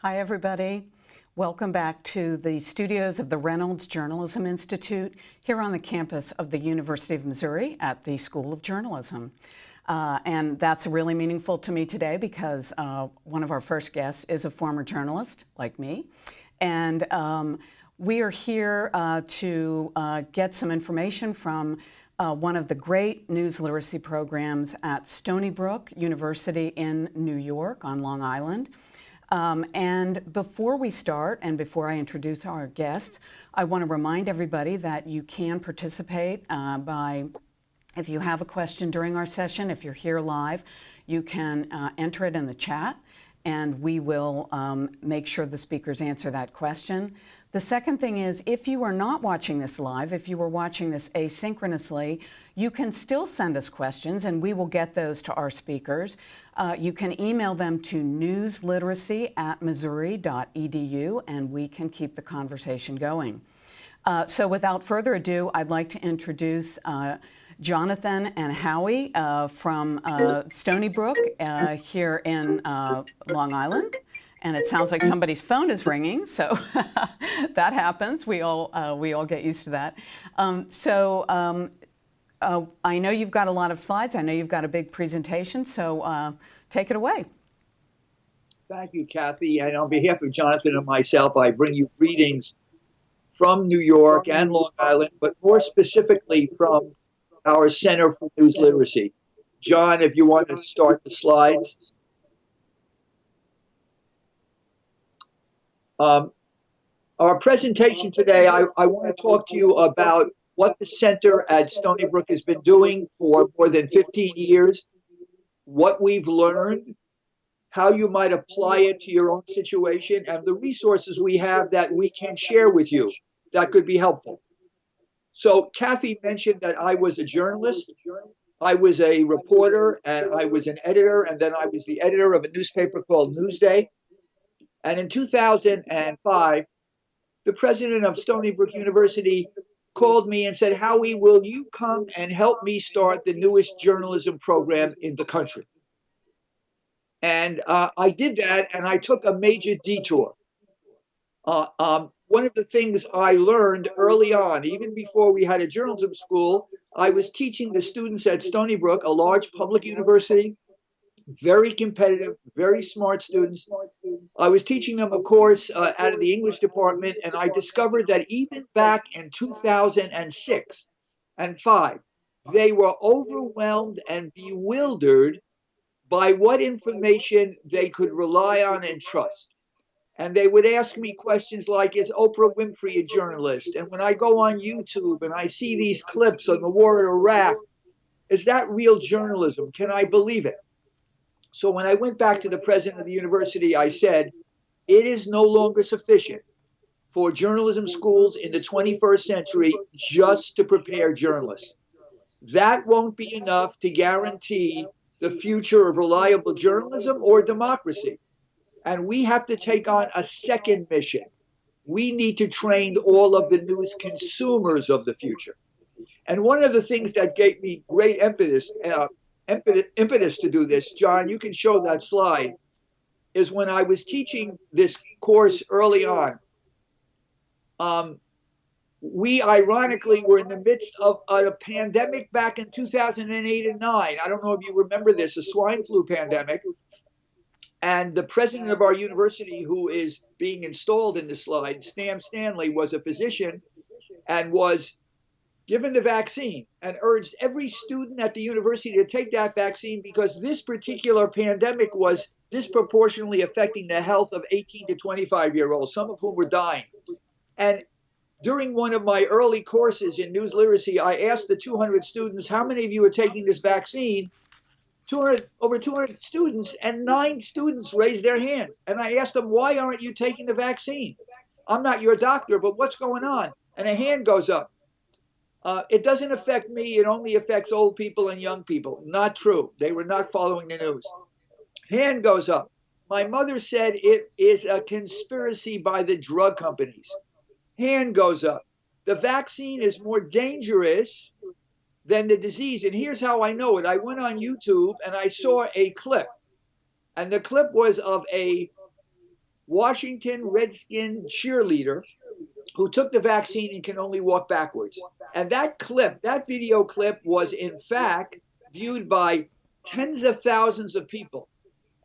Hi, everybody. Welcome back to the studios of the Reynolds Journalism Institute here on the campus of the University of Missouri at the School of Journalism. And that's really meaningful to me today because one of our first guests is a former journalist like me. And we are here to get some information from one of the great news literacy programs at Stony Brook University in New York on Long Island. And before we start and before I introduce our guest, I want to remind everybody that you can participate if you have a question during our session, if you're here live, you can enter it in the chat and we will make sure the speakers answer that question. The second thing is, if you are not watching this live, if you are watching this asynchronously, you can still send us questions and we will get those to our speakers. You can email them to newsliteracy@missouri.edu and we can keep the conversation going. So without further ado, I'd like to introduce Jonathan and Howie from Stony Brook here in Long Island. And it sounds like somebody's phone is ringing, so that happens. We all get used to that. I know you've got a lot of slides. I know you've got a big presentation, so take it away. Thank you, Kathy. And on behalf of Jonathan and myself, I bring you greetings from New York and Long Island, but more specifically from our Center for News Literacy. John, if you want to start the slides. Our presentation today, I want to talk to you about what the center at Stony Brook has been doing for more than 15 years, what we've learned, how you might apply it to your own situation, and the resources we have that we can share with you that could be helpful. So Kathy mentioned that I was a journalist. I was a reporter, and I was an editor, and then I was the editor of a newspaper called Newsday. And in 2005, the president of Stony Brook University called me and said, Howie, will you come and help me start the newest journalism program in the country? And I did that, and I took a major detour. One of the things I learned early on, even before we had a journalism school, I was teaching the students at Stony Brook, a large public university, very competitive, very smart students. I was teaching them a course out of the English department, and I discovered that even back in 2006 and 5, they were overwhelmed and bewildered by what information they could rely on and trust. And they would ask me questions like, is Oprah Winfrey a journalist? And when I go on YouTube and I see these clips on the war in Iraq, is that real journalism? Can I believe it? So when I went back to the president of the university, I said, it is no longer sufficient for journalism schools in the 21st century just to prepare journalists. That won't be enough to guarantee the future of reliable journalism or democracy. And we have to take on a second mission. We need to train all of the news consumers of the future. And one of the things that gave me great impetus to do this, John, you can show that slide, is when I was teaching this course early on. We ironically were in the midst of a pandemic back in 2008 and 9. I don't know if you remember this, a swine flu pandemic. And the president of our university, who is being installed in the slide, Stan Stanley, was a physician and was given the vaccine and urged every student at the university to take that vaccine because this particular pandemic was disproportionately affecting the health of 18 to 25-year-olds, some of whom were dying. And during one of my early courses in news literacy, I asked the 200 students, how many of you are taking this vaccine? Over 200 students, and 9 students raised their hands. And I asked them, why aren't you taking the vaccine? I'm not your doctor, but what's going on? And a hand goes up. It doesn't affect me. It only affects old people and young people. Not true. They were not following the news. Hand goes up. My mother said it is a conspiracy by the drug companies. Hand goes up. The vaccine is more dangerous than the disease. And here's how I know it. I went on YouTube and I saw a clip. And the clip was of a Washington Redskin cheerleader who took the vaccine and can only walk backwards. And that clip, that video clip, was in fact viewed by tens of thousands of people.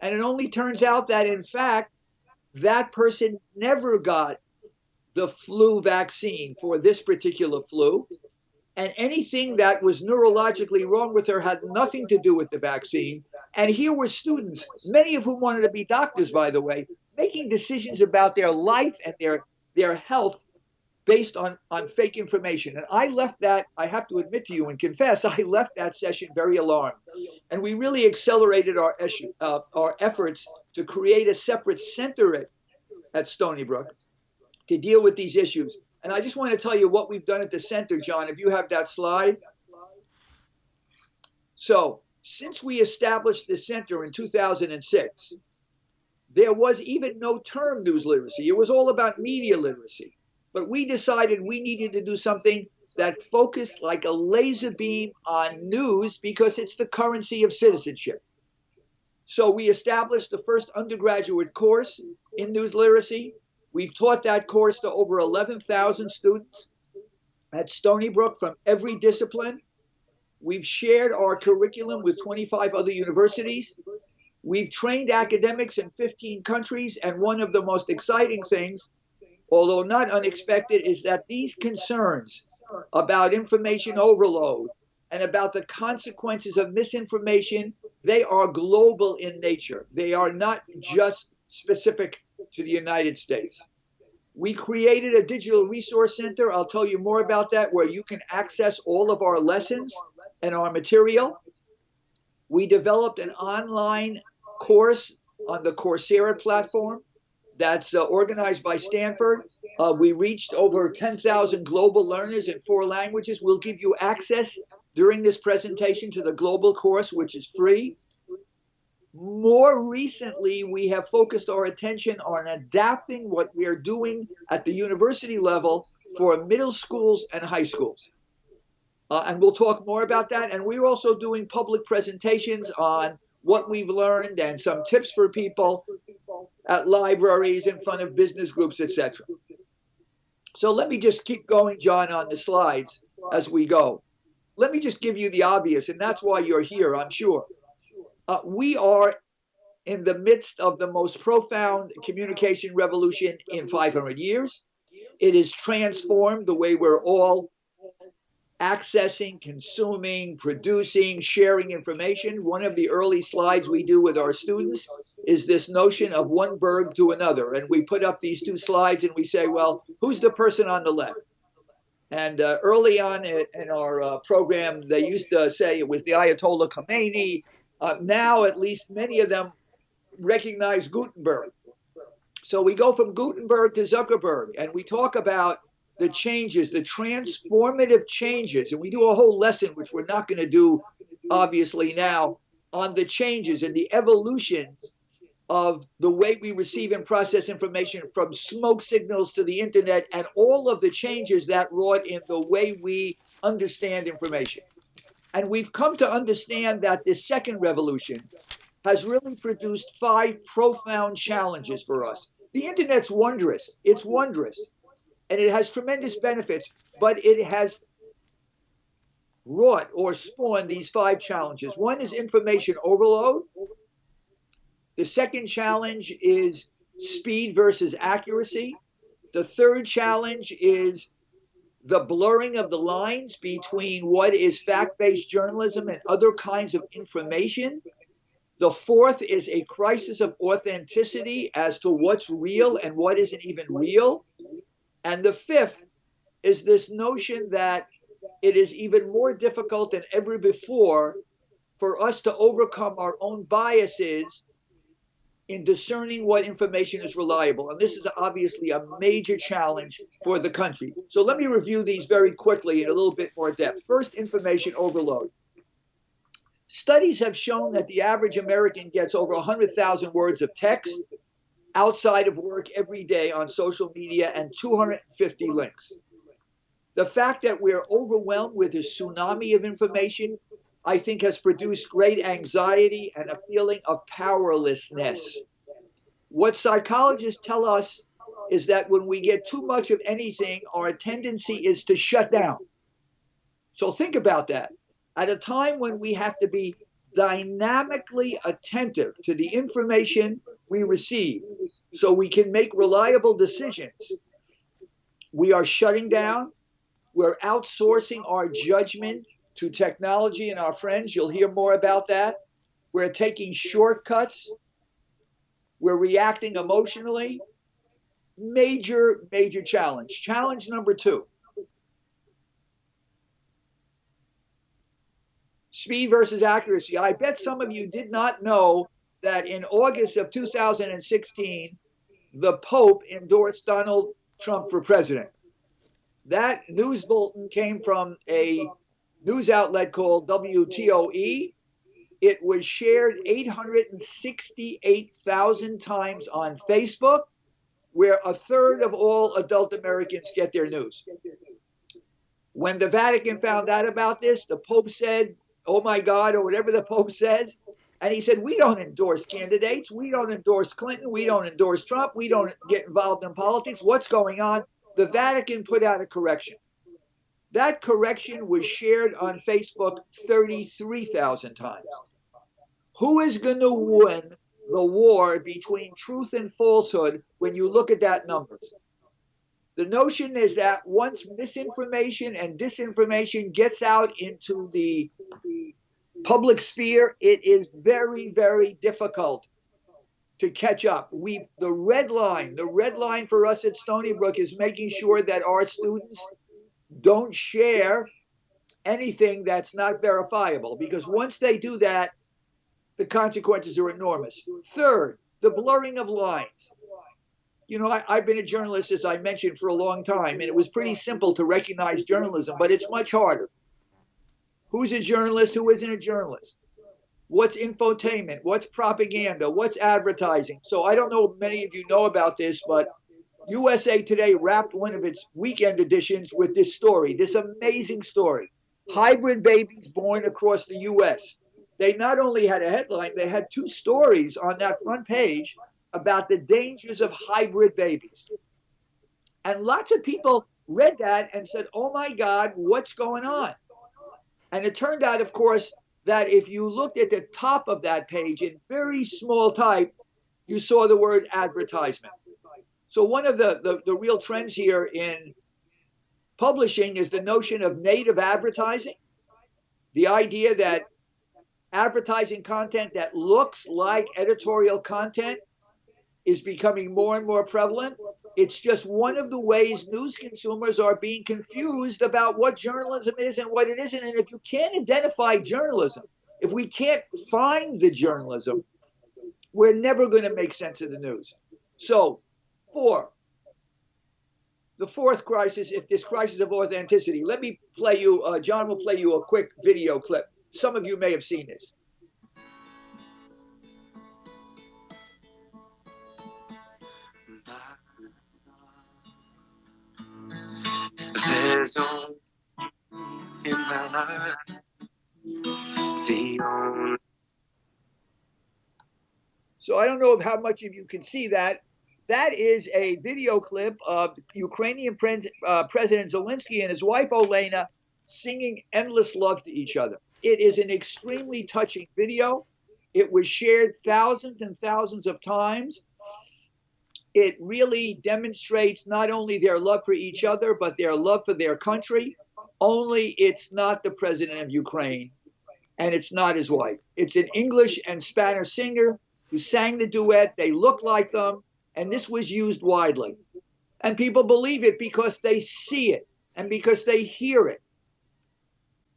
And it only turns out that, in fact, that person never got the flu vaccine for this particular flu. And anything that was neurologically wrong with her had nothing to do with the vaccine. And here were students, many of whom wanted to be doctors, by the way, making decisions about their life and their health based on fake information. And I left that, I have to admit to you and confess, I left that session very alarmed. And we really accelerated our efforts to create a separate center at Stony Brook to deal with these issues. And I just want to tell you what we've done at the center, John, if you have that slide. So since we established the center in 2006, there was even no term news literacy. It was all about media literacy. But we decided we needed to do something that focused like a laser beam on news because it's the currency of citizenship. So we established the first undergraduate course in news literacy. We've taught that course to over 11,000 students at Stony Brook from every discipline. We've shared our curriculum with 25 other universities. We've trained academics in 15 countries, and one of the most exciting things, although not unexpected, is that these concerns about information overload and about the consequences of misinformation, they are global in nature. They are not just specific to the United States. We created a digital resource center. I'll tell you more about that, where you can access all of our lessons and our material. We developed an online course on the Coursera platform that's organized by Stanford. We reached over 10,000 global learners in 4 languages. We'll give you access during this presentation to the global course, which is free. More recently, we have focused our attention on adapting what we are doing at the university level for middle schools and high schools. And we'll talk more about that. And we're also doing public presentations on what we've learned and some tips for people at libraries, in front of business groups, etc. So let me just keep going, John, on the slides as we go. Let me just give you the obvious, and that's why you're here, I'm sure. We are in the midst of the most profound communication revolution in 500 years. It has transformed the way we're all accessing, consuming, producing, sharing information. One of the early slides we do with our students is this notion of one berg to another. And we put up these 2 slides and we say, well, who's the person on the left? And early on in our program, they used to say it was the Ayatollah Khomeini. Now, at least many of them recognize Gutenberg. So we go from Gutenberg to Zuckerberg, and we talk about the changes, the transformative changes. And we do a whole lesson, which we're not going to do, obviously, now, on the changes and the evolution of the way we receive and process information, from smoke signals to the internet, and all of the changes that wrought in the way we understand information. And we've come to understand that this second revolution has really produced 5 profound challenges for us. The internet's wondrous. It's wondrous. And it has tremendous benefits, but it has wrought or spawned these 5 challenges. One is information overload. The second challenge is speed versus accuracy. The third challenge is the blurring of the lines between what is fact-based journalism and other kinds of information. The fourth is a crisis of authenticity as to what's real and what isn't even real. And the fifth is this notion that it is even more difficult than ever before for us to overcome our own biases in discerning what information is reliable. And this is obviously a major challenge for the country. So let me review these very quickly in a little bit more depth. First, information overload. Studies have shown that the average American gets over 100,000 words of text outside of work every day on social media and 250 links. The fact that we're overwhelmed with a tsunami of information, I think, has produced great anxiety and a feeling of powerlessness. What psychologists tell us is that when we get too much of anything, our tendency is to shut down. So think about that. At a time when we have to be dynamically attentive to the information we receive so we can make reliable decisions, we are shutting down. We're outsourcing our judgment to technology and our friends. You'll hear more about that. We're taking shortcuts. We're reacting emotionally. Major, major challenge. Challenge number 2. Speed versus accuracy. I bet some of you did not know that in August of 2016, the Pope endorsed Donald Trump for president. That news bulletin came from a news outlet called WTOE. It was shared 868,000 times on Facebook, where a third of all adult Americans get their news. When the Vatican found out about this, the Pope said, "Oh my God," or whatever the Pope says. And he said, "We don't endorse candidates. We don't endorse Clinton. We don't endorse Trump. We don't get involved in politics. What's going on?" The Vatican put out a correction. That correction was shared on Facebook 33,000 times. Who is going to win the war between truth and falsehood when you look at that numbers? The notion is that once misinformation and disinformation gets out into the public sphere, it is very, very difficult to catch up. The red line for us at Stony Brook is making sure that our students don't share anything that's not verifiable, because once they do that, the consequences are enormous. Third, the blurring of lines. You know, I've been a journalist, as I mentioned, for a long time, and it was pretty simple to recognize journalism, but it's much harder. Who's a journalist? Who isn't a journalist? What's infotainment? What's propaganda? What's advertising? So I don't know if many of you know about this, but USA Today wrapped one of its weekend editions with this story, this amazing story. Hybrid babies born across the US. They not only had a headline, they had 2 stories on that front page about the dangers of hybrid babies. And lots of people read that and said, "Oh my God, what's going on?" And it turned out, of course, that if you looked at the top of that page in very small type, you saw the word advertisement. So one of the real trends here in publishing is the notion of native advertising. The idea that advertising content that looks like editorial content is becoming more and more prevalent. It's just one of the ways news consumers are being confused about what journalism is and what it isn't. And if you can't identify journalism, if we can't find the journalism, we're never going to make sense of the news. So, the fourth crisis, if this crisis of authenticity. Let me play you, John will play you a quick video clip. Some of you may have seen this. There's only in my life the only. So I don't know how much of you can see that. That is a video clip of Ukrainian President Zelensky and his wife Olena singing Endless Love to each other. It is an extremely touching video. It was shared thousands and thousands of times. It really demonstrates not only their love for each other, but their love for their country. Only it's not the president of Ukraine, and it's not his wife. It's an English and Spanish singer who sang the duet. They look like them, and this was used widely. And people believe it because they see it and because they hear it.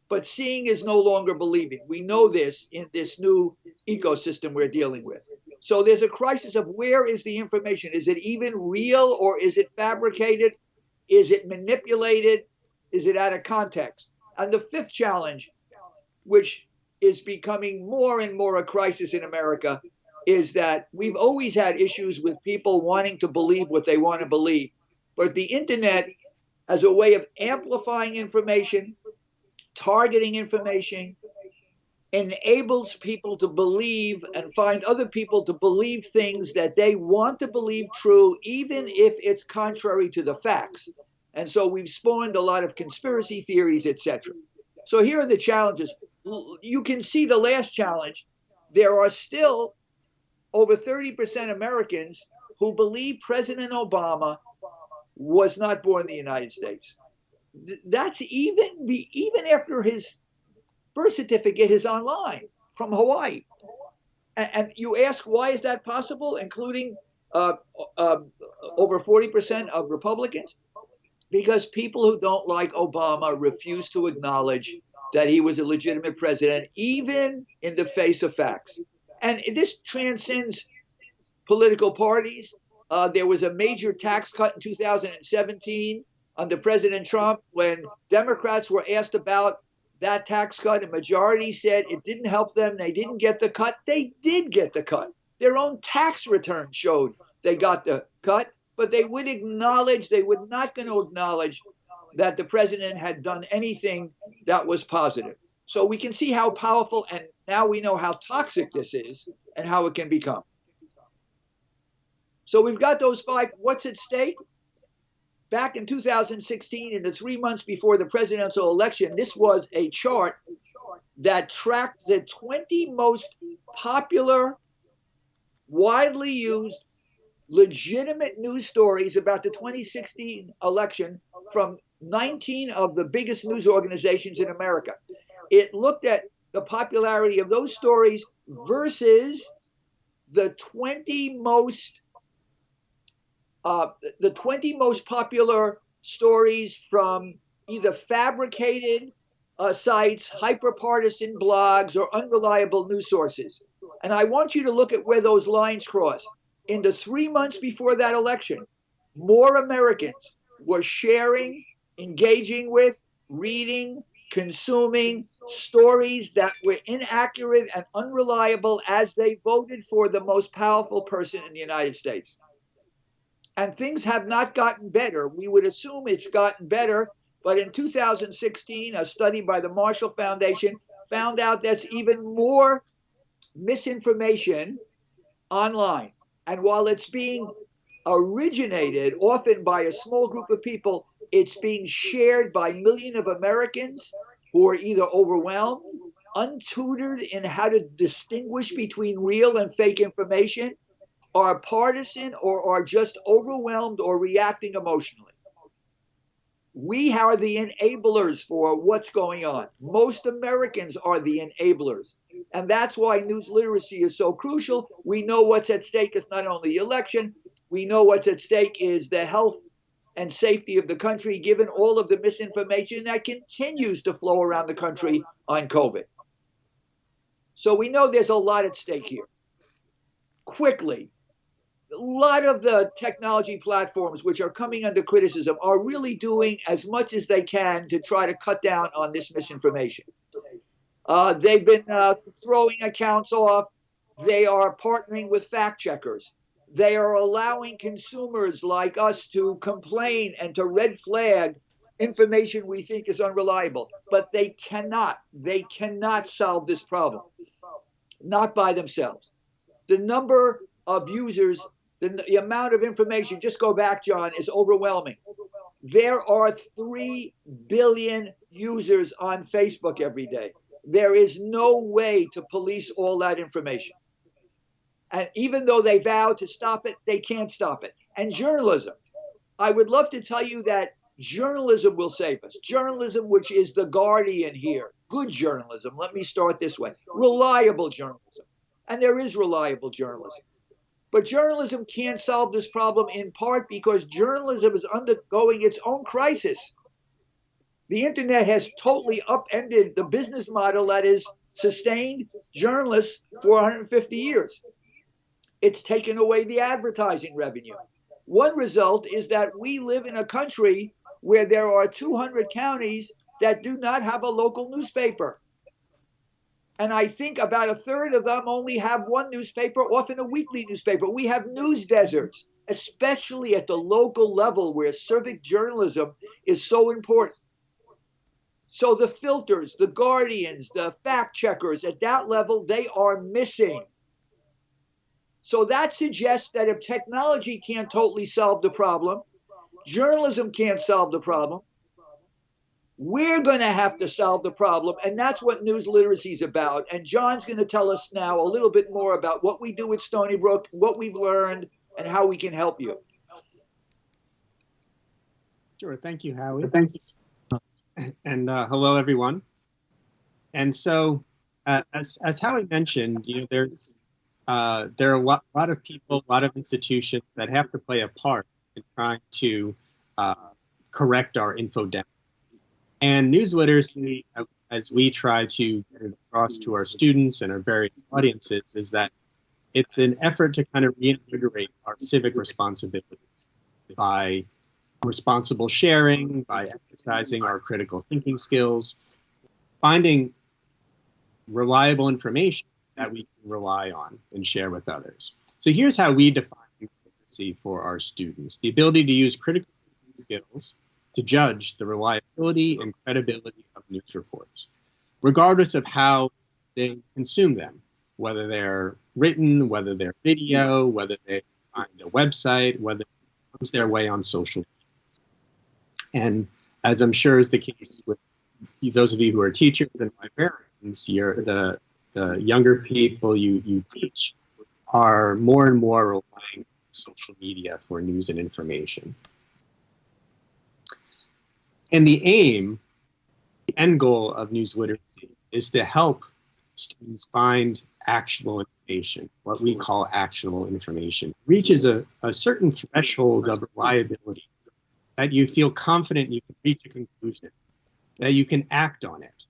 But seeing is no longer believing. We know this in this new ecosystem we're dealing with. So there's a crisis of where is the information? Is it even real, or is it fabricated? Is it manipulated? Is it out of context? And the fifth challenge, which is becoming more and more a crisis in America, is that we've always had issues with people wanting to believe what they want to believe. But the internet, as a way of amplifying information, targeting information, enables people to believe and find other people to believe things that they want to believe true, even if it's contrary to the facts. And so we've spawned a lot of conspiracy theories, etc. So here are the challenges. You can see the last challenge. There are still over 30% Americans who believe President Obama was not born in the United States. That's even after his birth certificate is online from Hawaii. And you ask, why is that possible, including over 40% of Republicans? Because people who don't like Obama refuse to acknowledge that he was a legitimate president, even in the face of facts. And this transcends political parties. There was a major tax cut in 2017 under President Trump when Democrats were asked about that tax cut. A majority said it didn't help them. They didn't get the cut. They did get the cut. Their own tax return showed they got the cut, but they would not going to acknowledge that the president had done anything that was positive. So we can see how powerful, and now we know how toxic this is and how it can become. So we've got those five. What's at stake? Back in 2016, in the 3 months before the presidential election, this was a chart that tracked the 20 most popular, widely used, legitimate news stories about the 2016 election from 19 of the biggest news organizations in America. It looked at the popularity of those stories versus the 20 most popular stories from either fabricated sites, hyper-partisan blogs, or unreliable news sources. And I want you to look at where those lines crossed. In the 3 months before that election, more Americans were sharing, engaging with, reading, consuming stories that were inaccurate and unreliable as they voted for the most powerful person in the United States. And things have not gotten better. We would assume it's gotten better, but in 2016, a study by the Marshall Foundation found out there's even more misinformation online. And while it's being originated often by a small group of people, it's being shared by millions of Americans who are either overwhelmed, untutored in how to distinguish between real and fake information, are partisan, or are just overwhelmed or reacting emotionally. We are the enablers for what's going on. Most Americans are the enablers. And that's why news literacy is so crucial. We know what's at stake is not only the election, we know what's at stake is the health and safety of the country, given all of the misinformation that continues to flow around the country on COVID. So we know there's a lot at stake here. Quickly, a lot of the technology platforms which are coming under criticism are really doing as much as they can to try to cut down on this misinformation. They've been throwing accounts off. They are partnering with fact checkers. They are allowing consumers like us to complain and to red flag information we think is unreliable. But they cannot solve this problem, not by themselves. The number of users, the amount of information, just go back, John, is overwhelming. There are 3 billion users on Facebook every day. There is no way to police all that information. And even though they vow to stop it, they can't stop it. And journalism, I would love to tell you that journalism will save us. Journalism, which is the guardian here. Good journalism, let me start this way. Reliable journalism. And there is reliable journalism. But journalism can't solve this problem in part because journalism is undergoing its own crisis. The internet has totally upended the business model that has sustained journalists for 150 years. It's taken away the advertising revenue. One result is that we live in a country where there are 200 counties that do not have a local newspaper. And I think about a third of them only have one newspaper, often a weekly newspaper. We have news deserts, especially at the local level where civic journalism is so important. So the filters, the guardians, the fact checkers at that level, they are missing. So that suggests that if technology can't totally solve the problem, journalism can't solve the problem, we're going to have to solve the problem. And that's what news literacy is about. And John's going to tell us now a little bit more about what we do at Stony Brook, what we've learned, and how we can help you. Sure. Thank you, Howard. Thank you. And hello, everyone. And so, as Howard mentioned, there are a lot of people, a lot of institutions that have to play a part in trying to correct our infodemic. And news literacy, as we try to get it across to our students and our various audiences, is that it's an effort to kind of reinvigorate our civic responsibility by responsible sharing, by exercising our critical thinking skills, finding reliable information that we can rely on and share with others. So here's how we define news literacy for our students: the ability to use critical thinking skills to judge the reliability and credibility of news reports, regardless of how they consume them, whether they're written, whether they're video, whether they find a website, whether it comes their way on social media. And as I'm sure is the case with those of you who are teachers and librarians, the younger people you teach are more and more relying on social media for news and information. And the end goal of news literacy is to help students find actionable information, what we call actionable information. Reaches a certain threshold of reliability that you feel confident you can reach a conclusion, that you can act on it.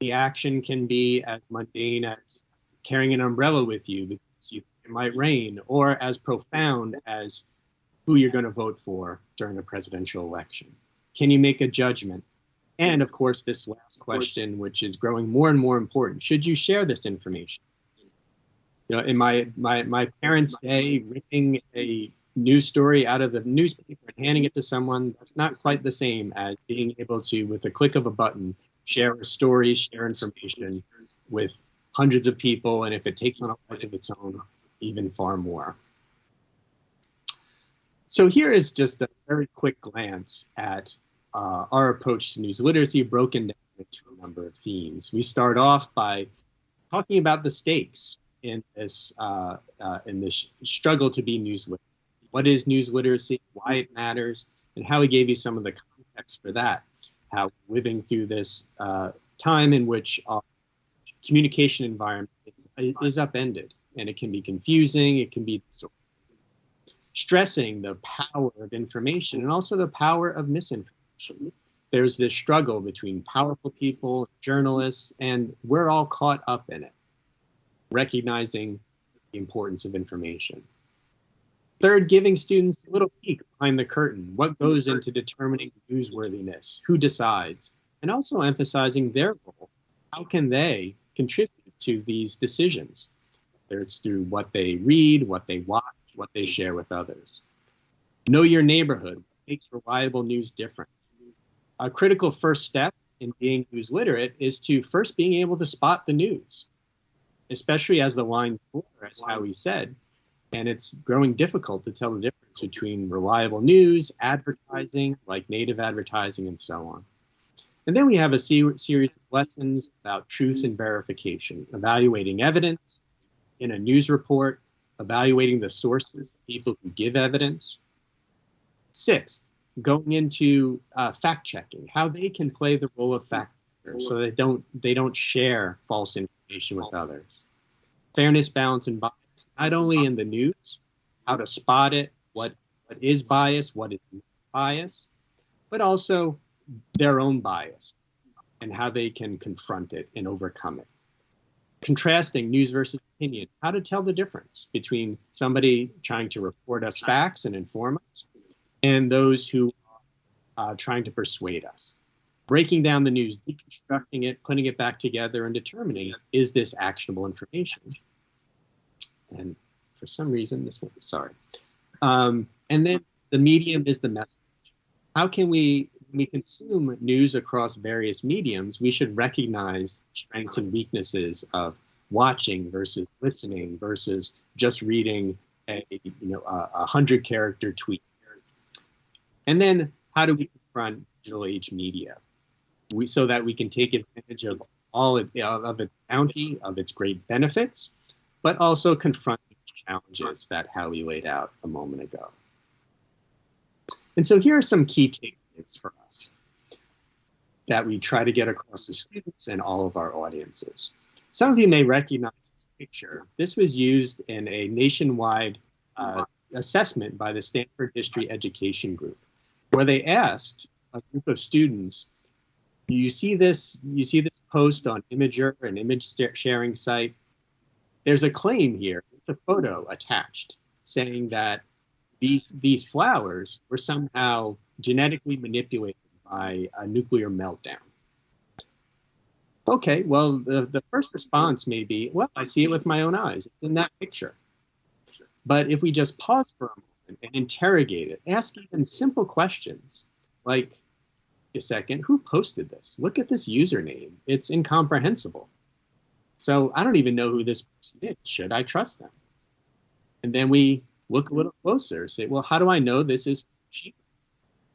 The action can be as mundane as carrying an umbrella with you because you think it might rain, or as profound as who you're going to vote for during a presidential election. Can you make a judgment? And of course, this last question, which is growing more and more important: should you share this information? In my parents' day, ripping a news story out of the newspaper and handing it to someone, that's not quite the same as being able to, with a click of a button, share a story, share information with hundreds of people, and if it takes on a life of its own, even far more. So here is just a very quick glance at our approach to news literacy, broken down into a number of themes. We start off by talking about the stakes in this struggle to be news literate. What is news literacy, why it matters, and how we gave you some of the context for that. How living through this time in which our communication environment is upended, and it can be confusing, it can be stressing the power of information and also the power of misinformation. There's this struggle between powerful people, journalists, and we're all caught up in it, recognizing the importance of information. Third, giving students a little peek behind the curtain. What goes into determining newsworthiness? Who decides? And also emphasizing their role. How can they contribute to these decisions? Whether it's through what they read, what they watch, what they share with others. Know your neighborhood. What makes reliable news different? A critical first step in being news literate is to first being able to spot the news, especially as the lines blur, as Howie said. And it's growing difficult to tell the difference between reliable news, advertising, like native advertising, and so on. And then we have a series of lessons about truth and verification, evaluating evidence in a news report, evaluating the sources, people who give evidence. Sixth, going into fact-checking, how they can play the role of fact-checker so they don't share false information with others. Fairness, balance, and bias. Not only in the news, how to spot it, what is bias, what is not bias, but also their own bias and how they can confront it and overcome it. Contrasting news versus opinion, how to tell the difference between somebody trying to report us facts and inform us and those who are trying to persuade us. Breaking down the news, deconstructing it, putting it back together, and determining, is this actionable information? And for some reason, this one, sorry. And then the medium is the message. How can we when we consume news across various mediums, we should recognize strengths and weaknesses of watching versus listening versus just reading a 100-character tweet. And then how do we confront digital age media so that we can take advantage of all of its bounty, of its great benefits, but also confront the challenges that Howie laid out a moment ago. And so here are some key takeaways for us that we try to get across to students and all of our audiences. Some of you may recognize this picture. This was used in a nationwide assessment by the Stanford History Education Group, where they asked a group of students, you see this post on Imager, an image sharing site. There's a claim here, it's a photo attached, saying that these flowers were somehow genetically manipulated by a nuclear meltdown. Okay, well, the first response may be, well, I see it with my own eyes. It's in that picture. But if we just pause for a moment and interrogate it, ask even simple questions like, a second, who posted this? Look at this username. It's incomprehensible. So I don't even know who this person is. Should I trust them? And then we look a little closer, say, well, how do I know this is cheap?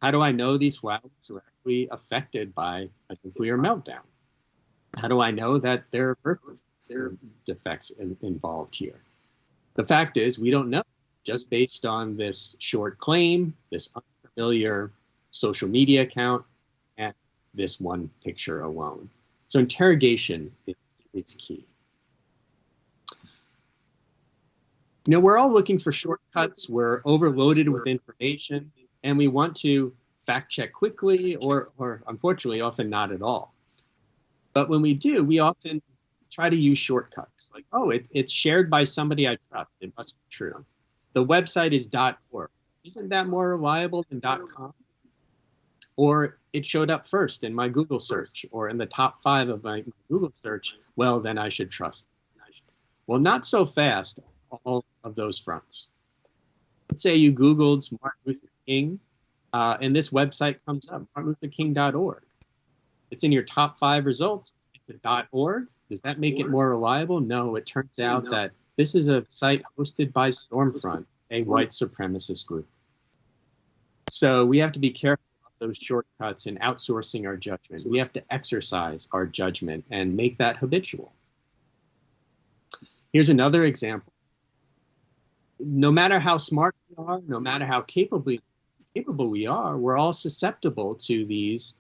How do I know these flowers were actually affected by a nuclear meltdown? How do I know that there are defects involved here? The fact is, we don't know, just based on this short claim, this unfamiliar social media account, and this one picture alone. So interrogation is key. You know, we're all looking for shortcuts. We're overloaded with information, and we want to fact check quickly, or unfortunately, often not at all. But when we do, we often try to use shortcuts. Like, oh, it's shared by somebody I trust. It must be true. The website is .org. Isn't that more reliable than .com? Or it showed up first in my Google search, or in the top 5 of my Google search. Well, then I should trust it. Well, not so fast, all of those fronts. Let's say you Googled Martin Luther King, and this website comes up, martinlutherking.org. It's in your top 5 results. It's a .org. Does that make it more reliable? No, it turns out that this is a site hosted by Stormfront, a white supremacist group. So we have to be careful of those shortcuts and outsourcing our judgment. We have to exercise our judgment and make that habitual. Here's another example. No matter how smart we are, no matter how capable we are, we're all susceptible to these,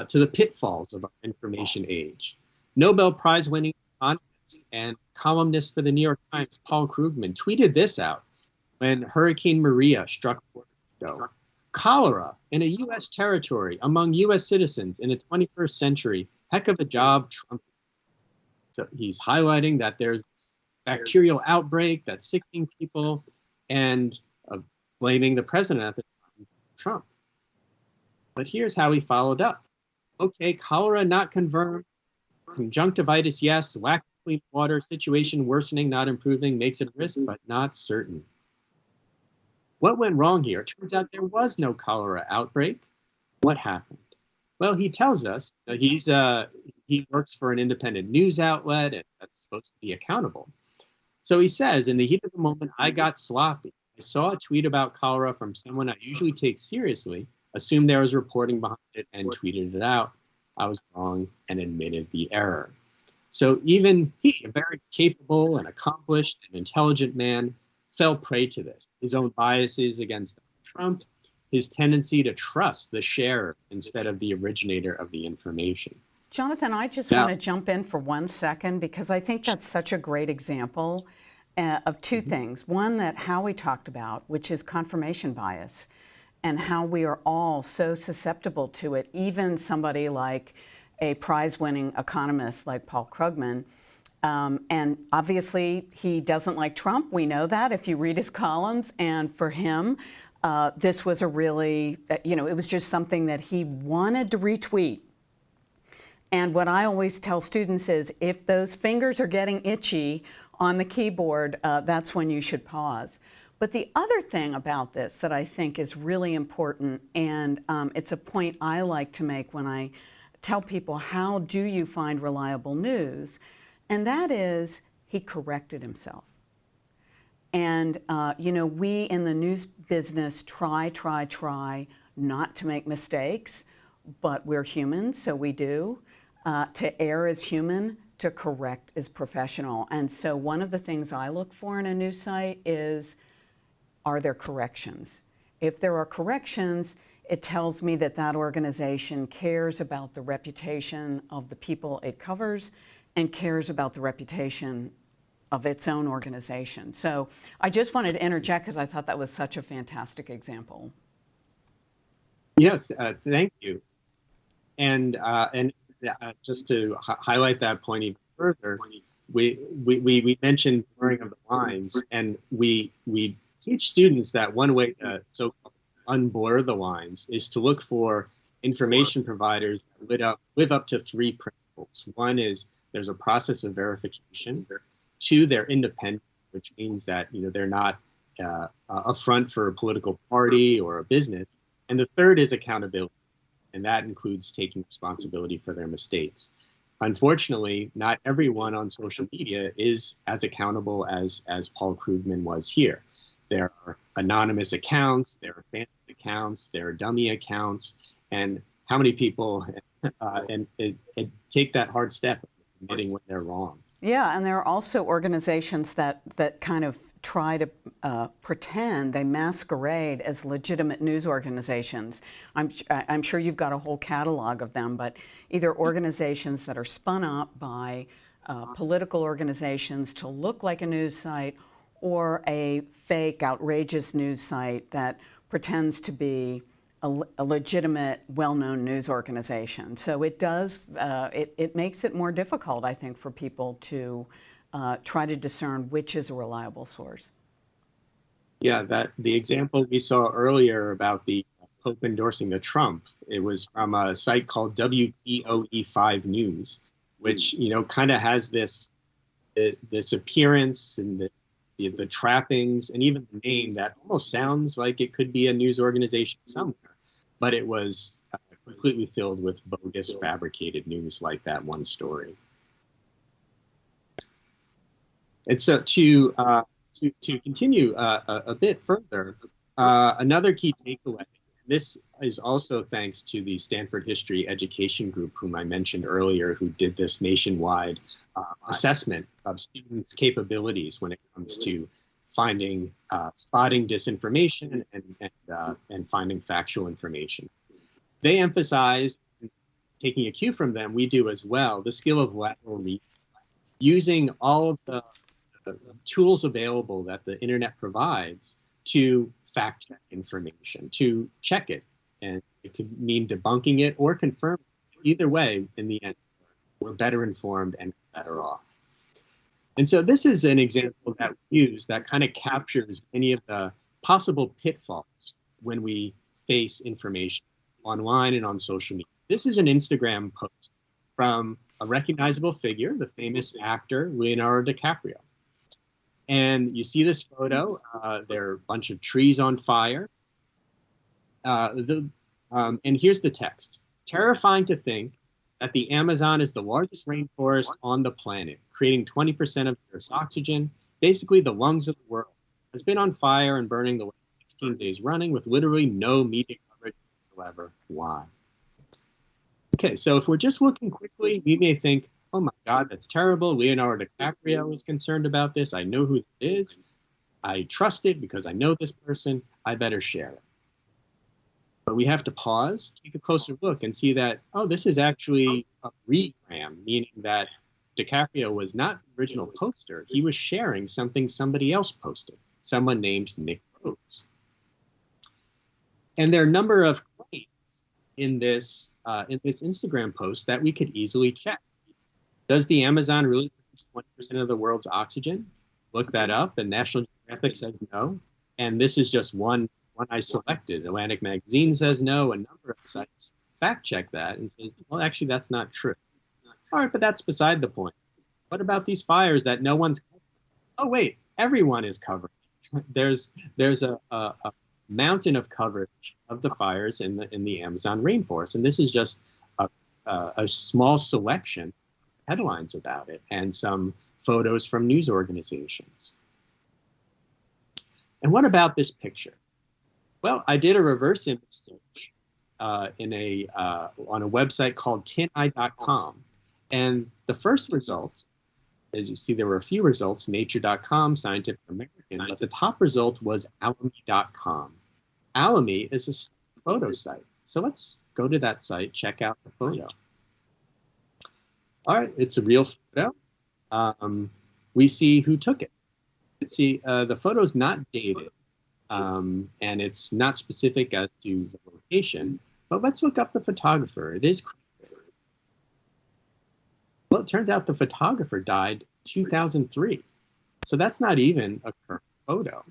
to the pitfalls of our information age. Nobel Prize-winning economist and columnist for the New York Times, Paul Krugman, tweeted this out when Hurricane Maria struck Puerto Rico. Cholera in a U.S. territory among U.S. citizens in the 21st century. Heck of a job, Trump. So he's highlighting that there's this bacterial outbreak that's sickening people, and blaming the president at the time, Trump. But here's how he followed up. Okay, cholera not confirmed. Conjunctivitis, yes. Lack of clean water. Situation worsening, not improving. Makes it a risk, but not certain. What went wrong here? It turns out there was no cholera outbreak. What happened? Well, he tells us he works for an independent news outlet, and that's supposed to be accountable. So he says, in the heat of the moment, I got sloppy. I saw a tweet about cholera from someone I usually take seriously, assumed there was reporting behind it, and tweeted it out. I was wrong and admitted the error. So even he, a very capable and accomplished and intelligent man, fell prey to this. His own biases against Trump, his tendency to trust the sharer instead of the originator of the information. Jonathan, I just want to jump in for 1 second, because I think that's such a great example of two things. One that Howie talked about, which is confirmation bias, and how we are all so susceptible to it. Even somebody like a prize-winning economist like Paul Krugman. And obviously, he doesn't like Trump. We know that if you read his columns. And for him, this was a really, it was just something that he wanted to retweet. And what I always tell students is, if those fingers are getting itchy on the keyboard, that's when you should pause. But the other thing about this that I think is really important, and it's a point I like to make when I tell people, how do you find reliable news? And that is, he corrected himself. And, you know, we in the news business try not to make mistakes, but we're human, so we do. To err is human, to correct is professional. And so one of the things I look for in a news site is, are there corrections? If there are corrections, it tells me that that organization cares about the reputation of the people it covers and cares about the reputation of its own organization. So I just wanted to interject because I thought that was such a fantastic example. Yes, thank you. And just to highlight that point even further, we mentioned blurring of the lines, and we teach students that one way to so-called unblur the lines is to look for information providers that live up to three principles. One is there's a process of verification. Two, they're independent, which means that they're not a front for a political party or a business. And the third is accountability, and that includes taking responsibility for their mistakes. Unfortunately, not everyone on social media is as accountable as Paul Krugman was here. There are anonymous accounts, there are fan accounts, there are dummy accounts, and how many people take that hard step of admitting when they're wrong? Yeah, and there are also organizations that kind of try to pretend, they masquerade as legitimate news organizations. I'm sure you've got a whole catalog of them, but either organizations that are spun up by political organizations to look like a news site, or a fake, outrageous news site that pretends to be a legitimate, well-known news organization. So it does, it makes it more difficult, I think, for people to try to discern which is a reliable source. Yeah, the example we saw earlier about the Pope endorsing the Trump, it was from a site called WTOE5 News, which kind of has this appearance and the trappings and even the name that almost sounds like it could be a news organization somewhere, but it was completely filled with bogus, fabricated news like that one story. And so to continue a bit further, another key takeaway, this is also thanks to the Stanford History Education Group, whom I mentioned earlier, who did this nationwide assessment of students' capabilities when it comes to finding, spotting disinformation and finding factual information. They emphasize, taking a cue from them, we do as well, the skill of lateral reading, using all of the tools available that the internet provides to fact check information, to check it. And it could mean debunking it or confirming it. Either way, in the end, we're better informed and better off. And so this is an example that we use that kind of captures any of the possible pitfalls when we face information online and on social media. This is an Instagram post from a recognizable figure, the famous actor Leonardo DiCaprio. And you see this photo, there are a bunch of trees on fire. And here's the text. Terrifying to think that the Amazon is the largest rainforest on the planet, creating 20% of Earth's oxygen, basically the lungs of the world, has been on fire and burning the last 16 days running with literally no media coverage whatsoever. Why? Okay, so if we're just looking quickly, we may think, oh my God, that's terrible. Leonardo DiCaprio is concerned about this. I know who it is. I trust it because I know this person. I better share it. But we have to pause, take a closer look, and see that, oh, this is actually a regram, meaning that DiCaprio was not the original poster. He was sharing something somebody else posted, someone named Nick Rose. And there are a number of claims in this Instagram post that we could easily check. Does the Amazon really produce 20% of the world's oxygen? Look that up, and National Geographic says no. And this is just one I selected. Atlantic Magazine says no. A number of sites fact check that and says, well, actually, that's not true. All right, but that's beside the point. What about these fires that no one's covering? Oh, wait, everyone is covering. there's a mountain of coverage of the fires in the Amazon rainforest, and this is just a small selection of headlines about it and some photos from news organizations. And what about this picture? Well, I did a reverse image search on a website called tineye.com, and the first results, as you see, there were a few results: nature.com, Scientific American, but the top result was alamy.com. Alamy is a photo site. So let's go to that site, check out the photo. All right, it's a real photo. We see who took it. See, the photo is not dated, and it's not specific as to the location, but let's look up the photographer. It is credited. Well, it turns out the photographer died 2003. So that's not even a current photo.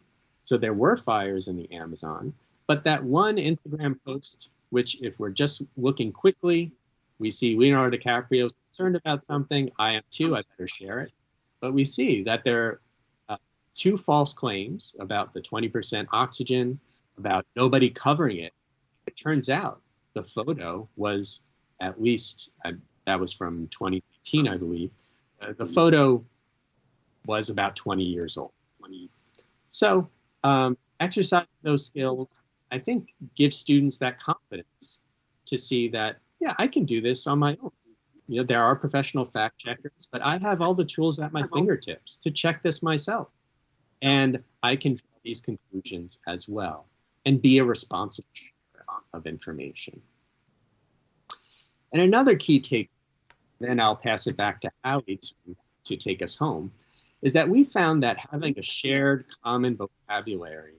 So there were fires in the Amazon, but that one Instagram post, which if we're just looking quickly, we see Leonardo DiCaprio is concerned about something. I am too, I better share it. But we see that there are two false claims about the 20% oxygen, about nobody covering it. It turns out the photo was at least, that was from 2018, I believe. The photo was about 20 years old. So exercising those skills, I think, gives students that confidence to see that, yeah, I can do this on my own. You know, there are professional fact checkers, but I have all the tools at my fingertips to check this myself. And I can draw these conclusions as well and be a responsible sharer of information. And another key take, then I'll pass it back to Howie to take us home, is that we found that having a shared common vocabulary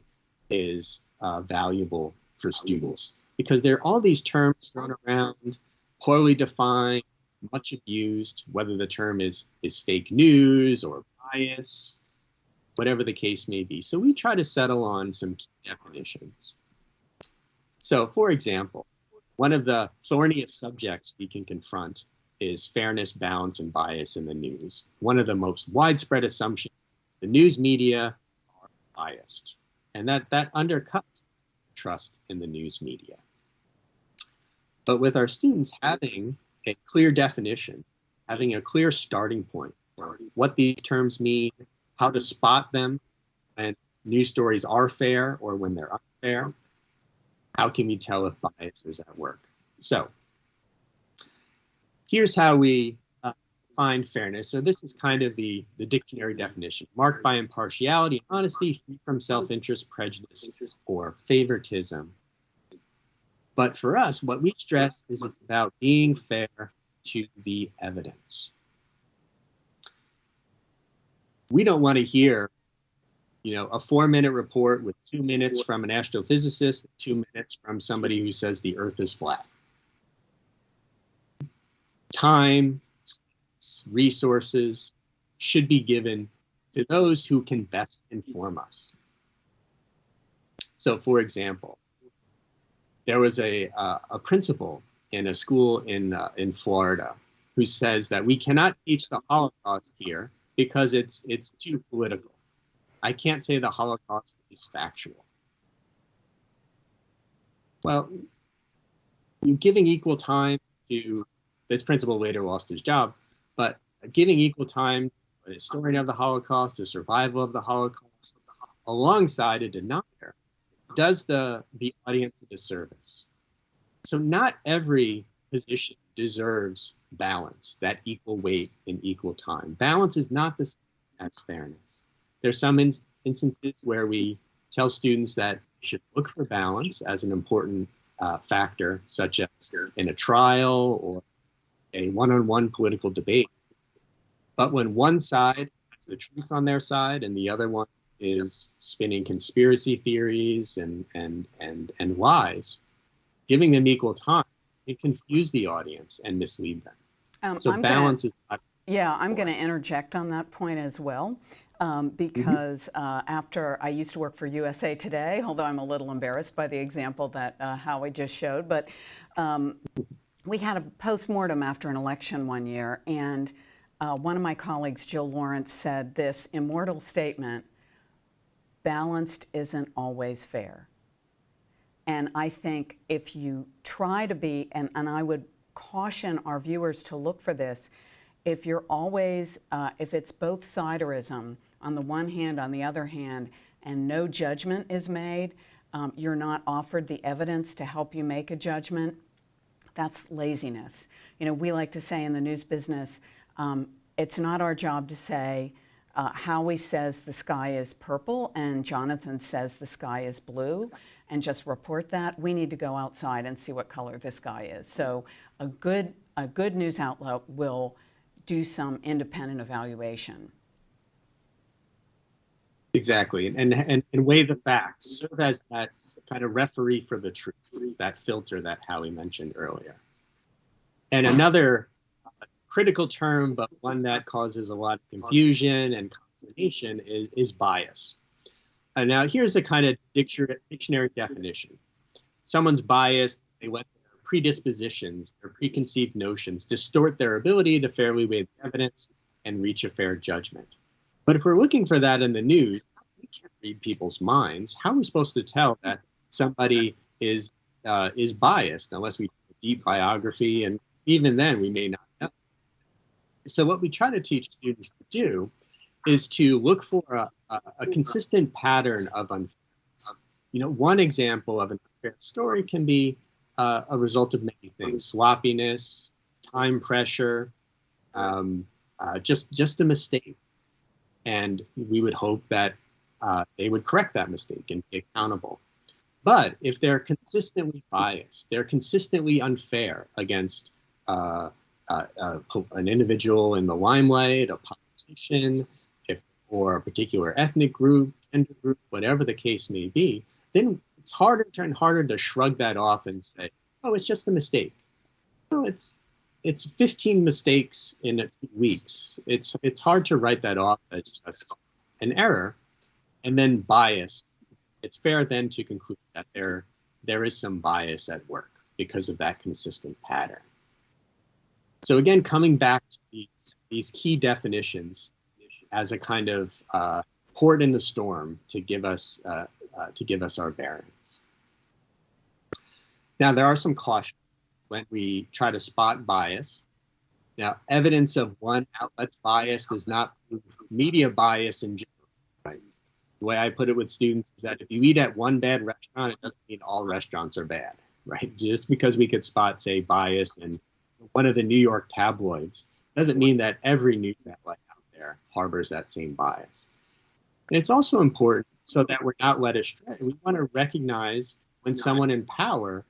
is valuable for students, because there are all these terms thrown around, poorly defined, much abused, whether the term is fake news or bias, whatever the case may be. So we try to settle on some key definitions. So, for example, one of the thorniest subjects we can confront is fairness, balance, and bias in the news. One of the most widespread assumptions, the news media are biased, and that undercuts trust in the news media. But with our students having a clear definition, having a clear starting point for what these terms mean, how to spot them when news stories are fair or when they're unfair, how can we tell if bias is at work? So here's how we find fairness. So this is kind of the dictionary definition: marked by impartiality and honesty, free from self-interest, prejudice, or favoritism. But for us, what we stress is it's about being fair to the evidence. We don't want to hear, a 4-minute report with 2 minutes from an astrophysicist, 2 minutes from somebody who says the Earth is flat. Time, resources should be given to those who can best inform us. So, for example, there was a principal in a school in Florida who says that we cannot teach the Holocaust here because it's too political. I can't say the Holocaust is factual. Well, you're giving equal time to, this principal later lost his job, but giving equal time to a historian of the Holocaust, a survival of the Holocaust, alongside a denier, does the audience a disservice. So not every position deserves balance, that equal weight and equal time. Balance is not the same as fairness. There's some instances where we tell students that they should look for balance as an important factor, such as in a trial or a one-on-one political debate. But when one side has the truth on their side and the other one is spinning conspiracy theories and lies, giving them equal time, it confuse the audience and mislead them. So balance is not. Yeah, I'm going to interject on that point as well, because after I used to work for USA Today, although I'm a little embarrassed by the example that Howie just showed, but we had a postmortem after an election one year, and one of my colleagues, Jill Lawrence, said this immortal statement: balanced isn't always fair. And I think if you try to be, and I would caution our viewers to look for this, if you're always, if it's both siderism on the one hand, on the other hand, and no judgment is made, you're not offered the evidence to help you make a judgment, that's laziness. You know, we like to say in the news business, it's not our job to say, Howie says the sky is purple and Jonathan says the sky is blue, and just report that. We need to go outside and see what color the sky is. So a good news outlet will do some independent evaluation. Exactly, and weigh the facts, serve as that kind of referee for the truth, that filter that Howie mentioned earlier. And another critical term, but one that causes a lot of confusion and consternation, is bias. And now here's the kind of dictionary definition. Someone's biased, they let their predispositions, their preconceived notions distort their ability to fairly weigh the evidence and reach a fair judgment. But if we're looking for that in the news, we can't read people's minds. How are we supposed to tell that somebody is biased unless we do a deep biography? And even then, we may not know. So what we try to teach students to do is to look for a consistent pattern of unfairness. You know, one example of an unfair story can be a result of many things: sloppiness, time pressure, just a mistake. And we would hope that they would correct that mistake and be accountable. But if they're consistently biased, they're consistently unfair against an individual in the limelight, a politician, or a particular ethnic group, gender group, whatever the case may be, then it's harder and harder to shrug that off and say, oh, it's just a mistake. No, it's 15 mistakes in a few weeks. It's hard to write that off as just an error. And then bias. It's fair then to conclude that there is some bias at work because of that consistent pattern. So again, coming back to these key definitions as a kind of port in the storm to give us our bearings. Now, there are some cautions when we try to spot bias. Now, evidence of one outlet's bias does not prove media bias in general. Right? The way I put it with students is that if you eat at one bad restaurant, it doesn't mean all restaurants are bad, right? Just because we could spot, say, bias in one of the New York tabloids doesn't mean that every news outlet out there harbors that same bias. And it's also important so that we're not led astray. We want to recognize when someone in power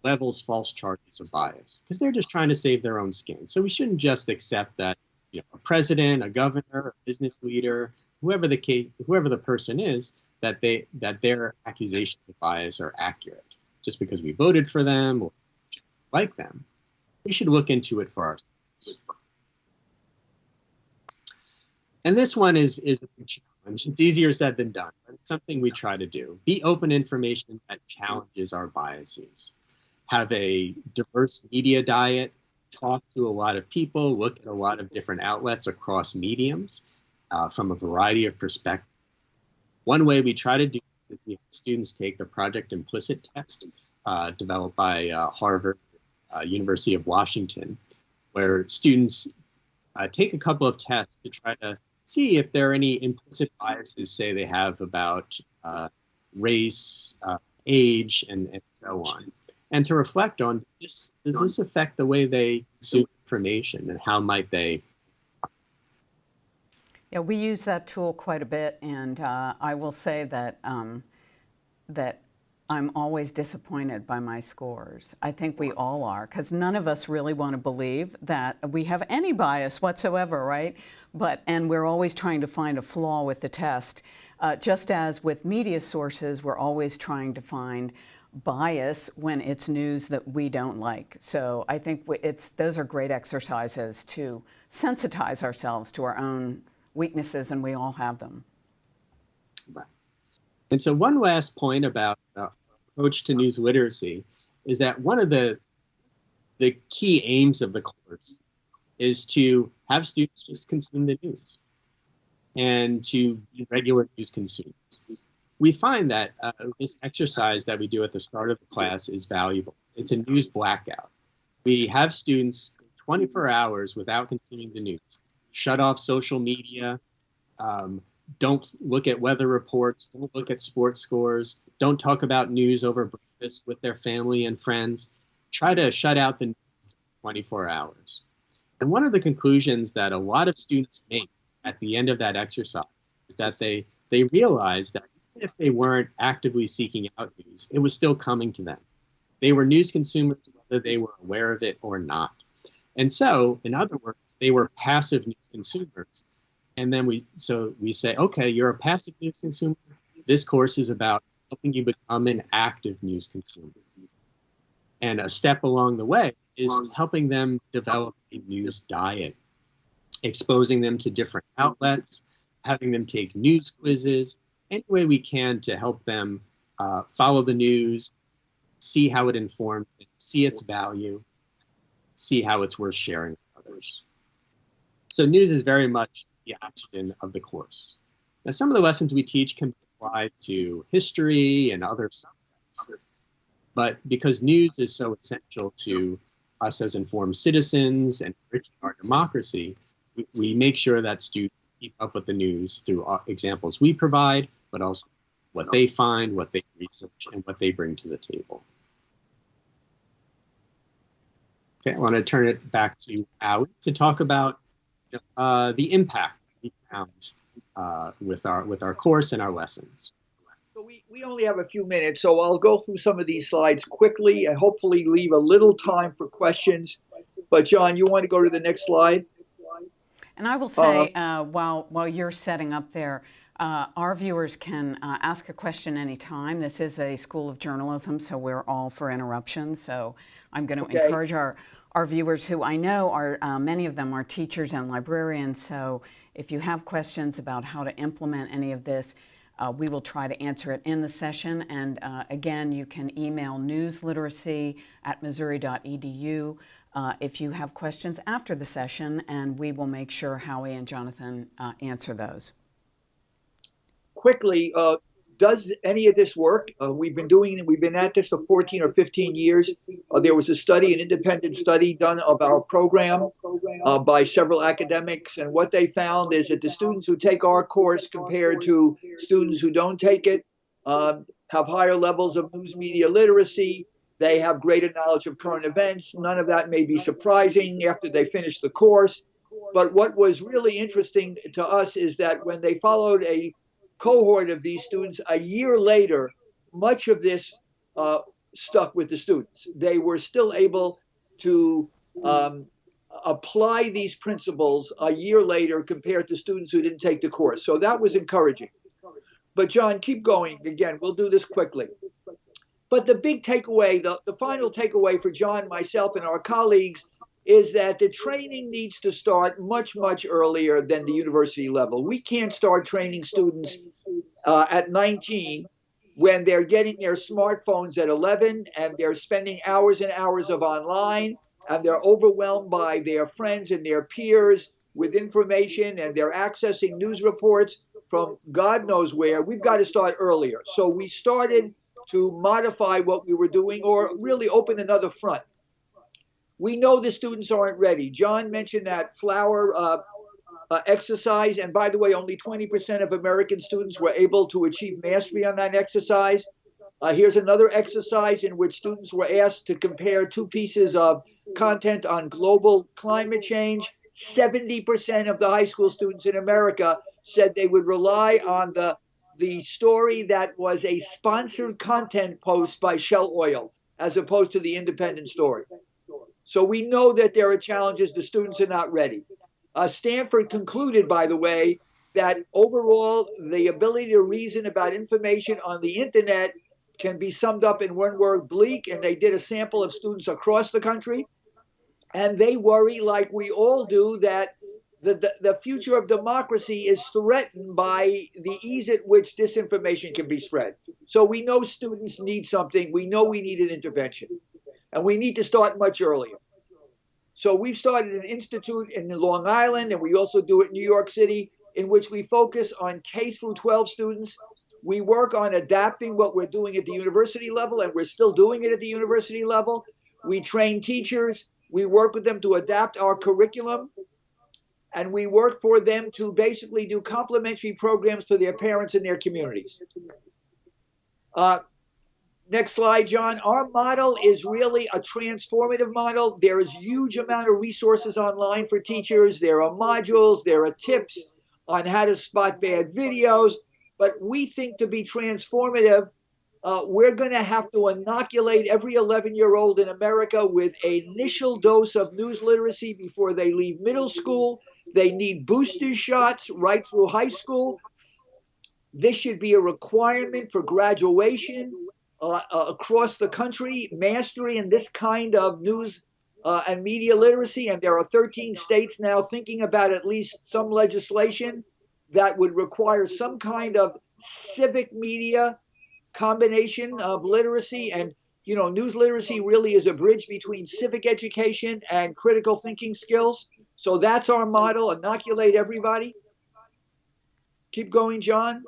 levels false charges of bias because they're just trying to save their own skin. So we shouldn't just accept that a president, a governor, a business leader, whoever the person is, that their accusations of bias are accurate just because we voted for them or like them. We should look into it for ourselves. And this one is a big challenge. It's easier said than done, but it's something we try to do. Be open information that challenges our biases. Have a diverse media diet, talk to a lot of people, look at a lot of different outlets across mediums from a variety of perspectives. One way we try to do this is we have students take the Project Implicit test developed by Harvard, University of Washington, where students take a couple of tests to try to see if there are any implicit biases, say they have about race, age, and so on. And to reflect on, does this affect the way they consume information and how might they? Yeah, we use that tool quite a bit, and I will say that that I'm always disappointed by my scores. I think we all are, because none of us really want to believe that we have any bias whatsoever, right? And we're always trying to find a flaw with the test. Just as with media sources, we're always trying to find bias when it's news that we don't like. So I think those are great exercises to sensitize ourselves to our own weaknesses, and we all have them. Right. And so one last point about approach to news literacy is that one of the key aims of the course is to have students just consume the news and to be regular news consumers. we find that this exercise that we do at the start of the class is valuable. It's a news blackout. We have students 24 hours without consuming the news. Shut off social media. Don't look at weather reports. Don't look at sports scores. Don't talk about news over breakfast with their family and friends. Try to shut out the news 24 hours. And one of the conclusions that a lot of students make at the end of that exercise is that they realize that even if they weren't actively seeking out news, it was still coming to them. They were news consumers whether they were aware of it or not. And so, in other words, they were passive news consumers. And then we say, okay, you're a passive news consumer. This course is about helping you become an active news consumer. And a step along the way is helping them develop a news diet, exposing them to different outlets, having them take news quizzes, any way we can to help them follow the news, see how it informs them, see its value, see how it's worth sharing with others. So news is very much the oxygen of the course. Now, some of the lessons we teach can be applied to history and other subjects, but because news is so essential to us as informed citizens and enriching our democracy, we make sure that students keep up with the news through examples we provide, but also what they find, what they research, and what they bring to the table. Okay, I want to turn it back to Howie to talk about the impact we found with our course and our lessons. So we only have a few minutes, so I'll go through some of these slides quickly and hopefully leave a little time for questions. But John, you want to go to the next slide? And I will say, while you're setting up there, our viewers can ask a question anytime. This is a school of journalism, so we're all for interruptions. So I'm going to encourage our viewers, who I know are, many of them are teachers and librarians. So if you have questions about how to implement any of this, we will try to answer it in the session. And again, you can email newsliteracy@missouri.edu if you have questions after the session, and we will make sure Howie and Jonathan answer those. Quickly, does any of this work? We've been at this for 14 or 15 years. There was a study, an independent study done of our program by several academics, and what they found is that the students who take our course compared to students who don't take it have higher levels of news media literacy. They have greater knowledge of current events. None of that may be surprising after they finish the course. But what was really interesting to us is that when they followed a cohort of these students a year later, much of this stuck with the students. They were still able to apply these principles a year later compared to students who didn't take the course. So that was encouraging. But John, keep going. Again, we'll do this quickly. But the big takeaway, the final takeaway for John, myself, and our colleagues is that the training needs to start much, much earlier than the university level. We can't start training students at 19 when they're getting their smartphones at 11 and they're spending hours and hours of online, and they're overwhelmed by their friends and their peers with information, and they're accessing news reports from God knows where. We've got to start earlier. So we started to modify what we were doing, or really open another front. We know the students aren't ready. John mentioned that flower exercise, and by the way, only 20% of American students were able to achieve mastery on that exercise. Here's another exercise in which students were asked to compare two pieces of content on global climate change. 70% of the high school students in America said they would rely on the story that was a sponsored content post by Shell Oil, as opposed to the independent story. So we know that there are challenges. The students are not ready. Stanford concluded, by the way, that overall the ability to reason about information on the internet can be summed up in one word: bleak. And they did a sample of students across the country. And they worry, like we all do, that the future of democracy is threatened by the ease at which disinformation can be spread. So we know students need something. We know we need an intervention. And we need to start much earlier. So we've started an institute in Long Island, and we also do it in New York City, in which we focus on K through 12 students. We work on adapting what we're doing at the university level, and we're still doing it at the university level. We train teachers. We work with them to adapt our curriculum, and we work for them to basically do complementary programs for their parents and their communities. Next slide, John. Our model is really a transformative model. There is a huge amount of resources online for teachers. There are modules, there are tips on how to spot bad videos. But we think to be transformative, we're going to have to inoculate every 11-year-old in America with an initial dose of news literacy before they leave middle school. They need booster shots right through high school. This should be a requirement for graduation across the country, mastery in this kind of news and media literacy. And there are 13 states now thinking about at least some legislation that would require some kind of civic media combination of literacy. And, you know, news literacy really is a bridge between civic education and critical thinking skills. So that's our model, inoculate everybody. Keep going, John.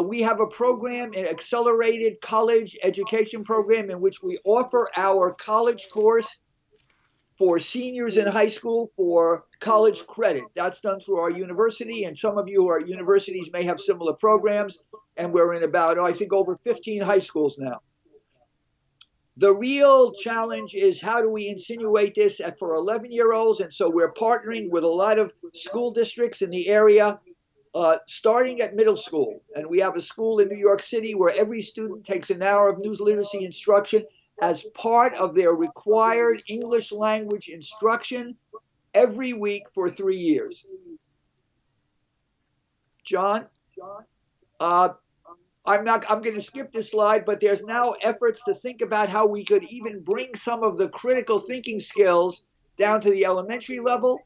We have a program, an accelerated college education program, in which we offer our college course for seniors in high school for college credit. That's done through our university, and some of you who are at universities may have similar programs, and we're in about, I think, over 15 high schools now. The real challenge is, how do we insinuate this for 11-year-olds? And so we're partnering with a lot of school districts in the area, starting at middle school. And we have a school in New York City where every student takes an hour of news literacy instruction as part of their required English language instruction every week for 3 years. John? I'm going to skip this slide, but there's now efforts to think about how we could even bring some of the critical thinking skills down to the elementary level.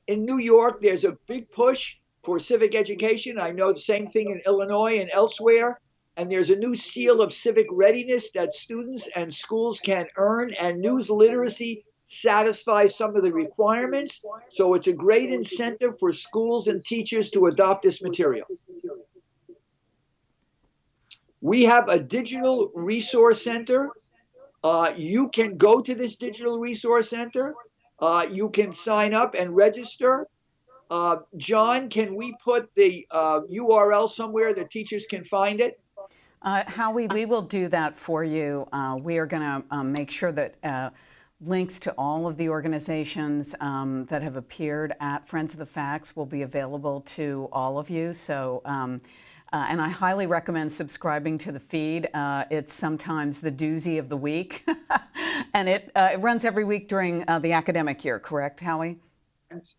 In New York, there's a big push for civic education. I know the same thing in Illinois and elsewhere. And there's a new seal of civic readiness that students and schools can earn, and news literacy satisfies some of the requirements. So it's a great incentive for schools and teachers to adopt this material. We have a digital resource center. You can go to this digital resource center. You can sign up and register. John, can we put the URL somewhere that teachers can find it? Howie, we will do that for you. We are going to make sure that links to all of the organizations that have appeared at Friends of the Facts will be available to all of you. So, and I highly recommend subscribing to the feed. It's sometimes the doozy of the week. And it runs every week during the academic year, correct, Howie?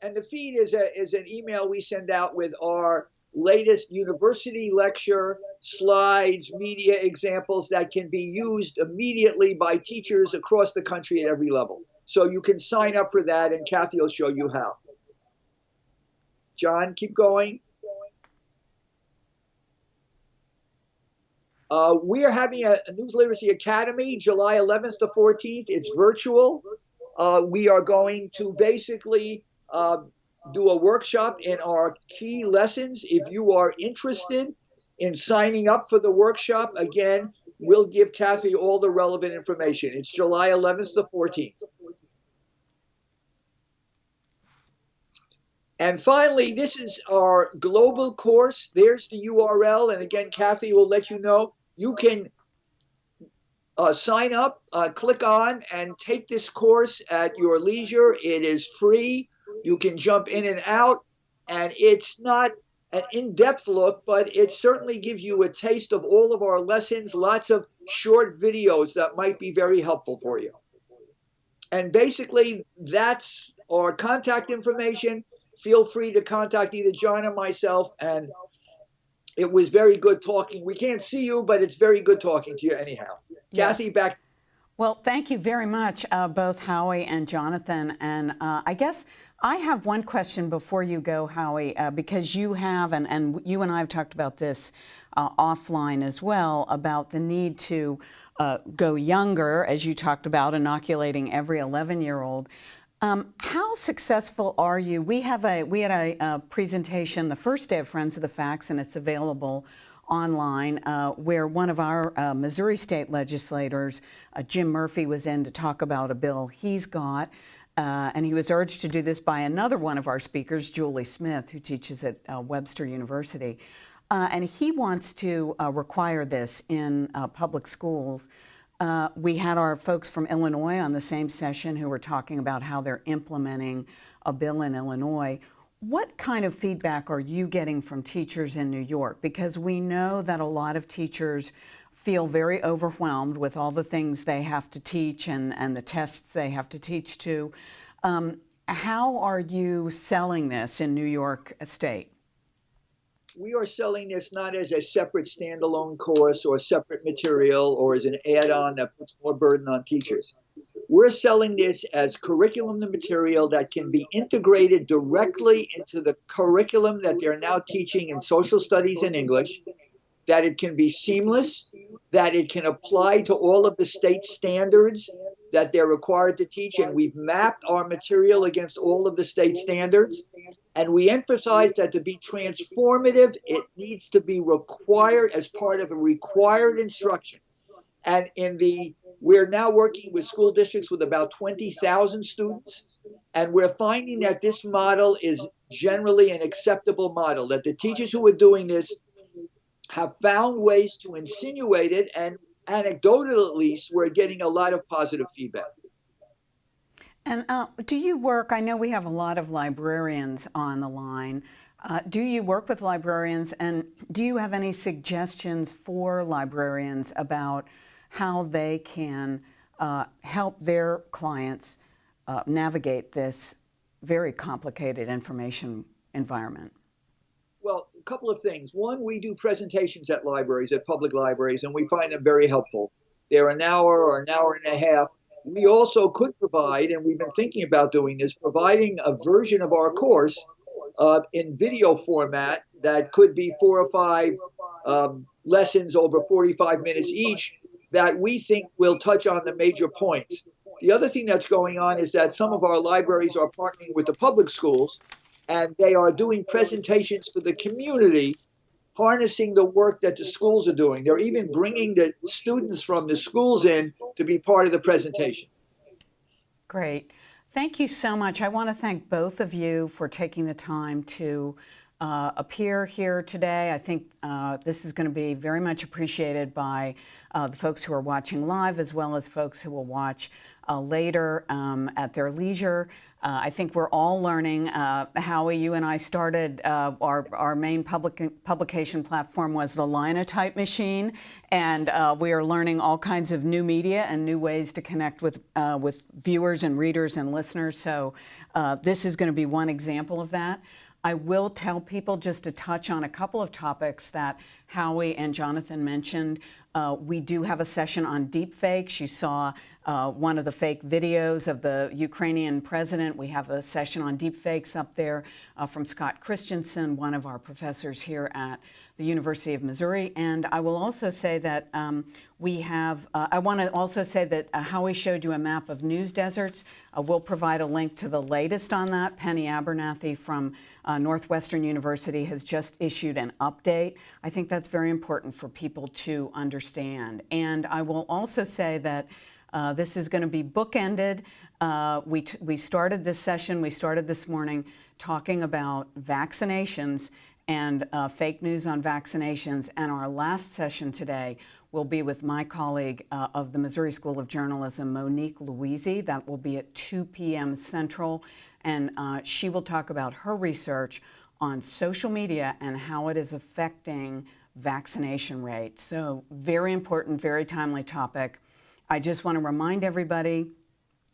And the feed is an email we send out with our latest university lecture, slides, media examples that can be used immediately by teachers across the country at every level. So you can sign up for that, and Kathy will show you how. John, keep going. We are having a News Literacy Academy, July 11th to 14th. It's virtual. We are going to basically do a workshop in our key lessons. If you are interested in signing up for the workshop, again, we'll give Kathy all the relevant information. It's July 11th to 14th. And finally, this is our global course. There's the URL. And again, Kathy will let you know. You can sign up, click on, and take this course at your leisure. It is free. You can jump in and out. And it's not an in-depth look, but it certainly gives you a taste of all of our lessons, lots of short videos that might be very helpful for you. And basically, that's our contact information. Feel free to contact either John or myself. And it was very good talking. We can't see you, but it's very good talking to you anyhow. Yes. Kathy, back. Well, thank you very much, both Howie and Jonathan. And I guess I have one question before you go, Howie, because you have, and you and I have talked about this offline as well, about the need to go younger, as you talked about, inoculating every 11-year-old. How successful are you? We had a presentation the first day of Friends of the Facts, and it's available online where one of our Missouri state legislators, Jim Murphy, was in to talk about a bill he's got. And he was urged to do this by another one of our speakers, Julie Smith, who teaches at Webster University. And he wants to require this in public schools. We had our folks from Illinois on the same session who were talking about how they're implementing a bill in Illinois. What kind of feedback are you getting from teachers in New York? Because we know that a lot of teachers feel very overwhelmed with all the things they have to teach and the tests they have to teach to. How are you selling this in New York State? We are selling this not as a separate standalone course or separate material or as an add-on that puts more burden on teachers. We're selling this as curriculum and material that can be integrated directly into the curriculum that they're now teaching in social studies and English, that it can be seamless, that it can apply to all of the state standards that they're required to teach, and we've mapped our material against all of the state standards. And we emphasize that to be transformative, it needs to be required as part of a required instruction. And we're now working with school districts with about 20,000 students, and we're finding that this model is generally an acceptable model, that the teachers who are doing this have found ways to insinuate it, and anecdotal at least, we're getting a lot of positive feedback. And do you work, I know we have a lot of librarians on the line. Do you work with librarians, and do you have any suggestions for librarians about how they can help their clients navigate this very complicated information environment? Well, a couple of things. One, we do presentations at libraries, at public libraries, and we find them very helpful. They're an hour or an hour and a half. We also could provide, and we've been thinking about doing this, providing a version of our course in video format that could be 4 or 5 lessons over 45 minutes each that we think will touch on the major points. The other thing that's going on is that some of our libraries are partnering with the public schools, and they are doing presentations for the community, harnessing the work that the schools are doing. They're even bringing the students from the schools in to be part of the presentation. Great. Thank you so much. I want to thank both of you for taking the time to appear here today. I think this is going to be very much appreciated by the folks who are watching live, as well as folks who will watch later at their leisure. I think we're all learning. Howie, you and I started, our main publication platform was the Linotype machine, and we are learning all kinds of new media and new ways to connect with viewers and readers and listeners. So this is going to be one example of that. I will tell people, just to touch on a couple of topics that Howie and Jonathan mentioned. We do have a session on deepfakes. You saw one of the fake videos of the Ukrainian president. We have a session on deepfakes up there from Scott Christensen, one of our professors here at the University of Missouri. And I will also say that I want to also say that Howie showed you a map of news deserts. We'll provide a link to the latest on that. Penny Abernathy from Northwestern University has just issued an update. I think that's very important for people to understand. And I will also say that this is going to be bookended. We started this session, we started this morning talking about vaccinations and fake news on vaccinations. And our last session today will be with my colleague of the Missouri School of Journalism, Monique Louisi. That will be at 2 p.m. Central. And she will talk about her research on social media and how it is affecting vaccination rates. So very important, very timely topic. I just want to remind everybody,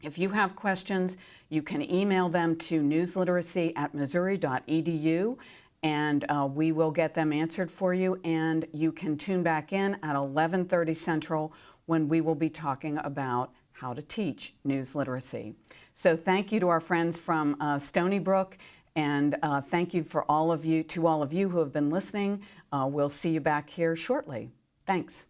if you have questions, you can email them to newsliteracy@missouri.edu, and we will get them answered for you. And you can tune back in at 11:30 Central when we will be talking about how to teach news literacy. So thank you to our friends from Stony Brook, and thank you to all of you who have been listening. We'll see you back here shortly. Thanks.